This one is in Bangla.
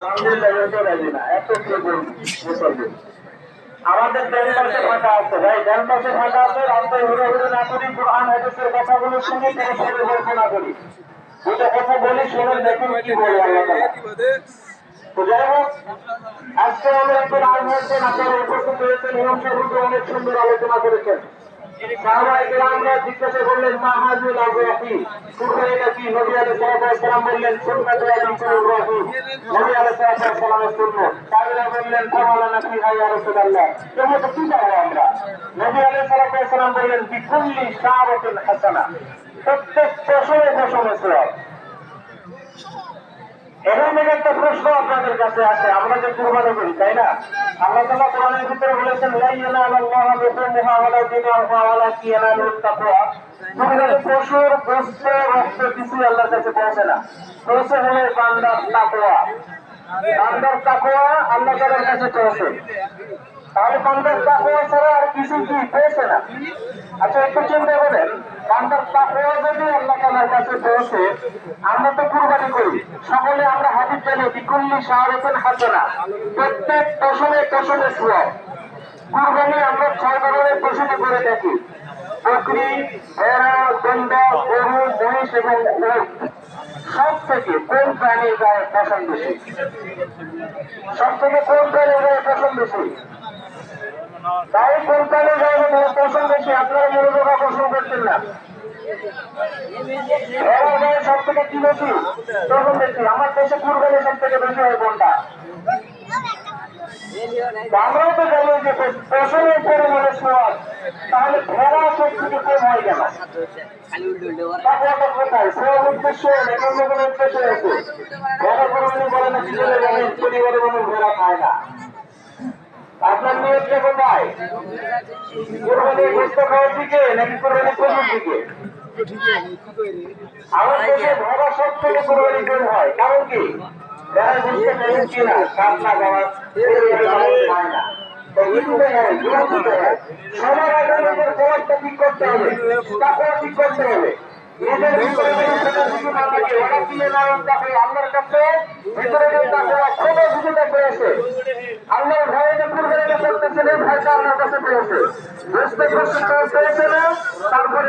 আমাদের ডান পাশে ফাঁকা আছে ভাই, ডান পাশে ফাঁকা আছে। আমরা হুড়োহুড়ি না করি, কোরআন হাদিসের কথাগুলো শুনে তারপরে পরিকল্পনা করি। দুটো কথা বলি, শুনে দেখুন কি বলে আল্লাহ তাআলা। তো যাই হোক, আজকে আমরা একজন আজ হয়েছেন, আপনারা উপস্থিত হয়েছেন, ইমাম সাহেব অনেক সুন্দর আলোচনা করেছেন। সাহাবায়ে কেরামরা জিজ্ঞাসা করলেন, মা হাযিল আযওয়াহি, কুরবানিটা কি? নবী আলাইহিস সালাম বললেন, সুন্নাতু ইব্রাহিম, নবী আলাইহিস সালামের সুন্নাত। সাহাবীরা বললেন, ফাওয়ালানা ফিহা ইয়া রাসূলুল্লাহ, এর মধ্যে কি পাবো আমরা? নবী আলাইহিস সালাম বললেন, বিকুল্লি শাআরাতিন হাসানা, প্রত্যেক পশমে পশমে সওয়াব। এখান থেকে একটা প্রশ্ন আপনাদের কাছে আসে, আমরা যে কুরবানি করি, তাই না? আল্লাহ তাআলা কোরআনের ভিতরে বলেছেন, লা ইয়ানালুল্লাহু বিহুমুহা ওয়ালা দিমাউহা ওয়ালাকিন ইয়ানালুহুত তাকওয়া। কুরবানি পশুর গোশত, রক্ত কিছুই আল্লাহর কাছে পৌঁছে না, পৌঁছে হলো বান্দার তাকওয়া। বান্দার তাকওয়া আল্লাহ তাআলার কাছে পৌঁছে। তাহলে বান্দার তাকওয়া ছাড়া আর কিছু কি পৌঁছে না? আচ্ছা, একটু চিন্তা করেন, বান্দার তাকওয়া যদি আল্লাহ তাআলার কাছে পৌঁছে, আমরা তো কুরবানি করি, সকলে আমরা হাদিস জানি, বিকুল্লি শাআরাতিন হাসানা, প্রত্যেক পশমে পশমে সওয়াব। কুরবানি আমরা 6 ধরনের পশুতে করে থাকি, বকরি, ভেড়া, গন্ডা, গরু, মহিষ এবং উট। সব থেকে কোন প্রাণীর গায়ে পছন্দ বেশি? সব থেকে কোন প্রাণীর গায়ে পছন্দ বেশি? তাই কোন প্রাণীর গায়ে পছন্দ বেশি? আপনারা মনোযোগ আকর্ষণ করছেন না। ভেড়ার গায়ে সব থেকে কি বেশি পছন্দ বেশি? আমার দেশে কুরবানি সব থেকে বেশি হয় কোনটা? আমরাও তো জানি যে পশমের পরিমাণে সোয়াদ, তাহলে ভেড়া সব থেকে কম হয় কেন? কোথায় সোয়াব উদ্দেশ্য নাকি অন্য কোনো উদ্দেশ্য আছে? ভেড়া কোরবানি করে না, কি করে জানেন? পরিবারে মানুষ ভেড়া খায় না। আপনার নিয়তটা কোথায়? কোরবানি গোশত খাওয়ার দিকে নাকি কোরবানি পশুর দিকে? আমার দেশে ভেড়া সব থেকে কোরবানি কম হয়, কারণ কি? যারা বুঝতে পারেন কিনা, কাতলা খাওয়া খায় না, সবার আগে নিজের খবরটা ঠিক করতে হবে, তাকেও ঠিক করতে হবে। নিজের ভিতরে সেটা শুধু না থাকে, ওরা কিনে নেওয়ার তাকে আল্লাহর কাছে ভিতরে তাকে ছোট সুযোগটা পেয়েছে, আল্লাহর ভয়ে যে কুরবানিটা করতেছেন, এই ভয়টা আল্লাহর কাছে পেয়েছে, বুঝতে পেরেছে না, তারপরে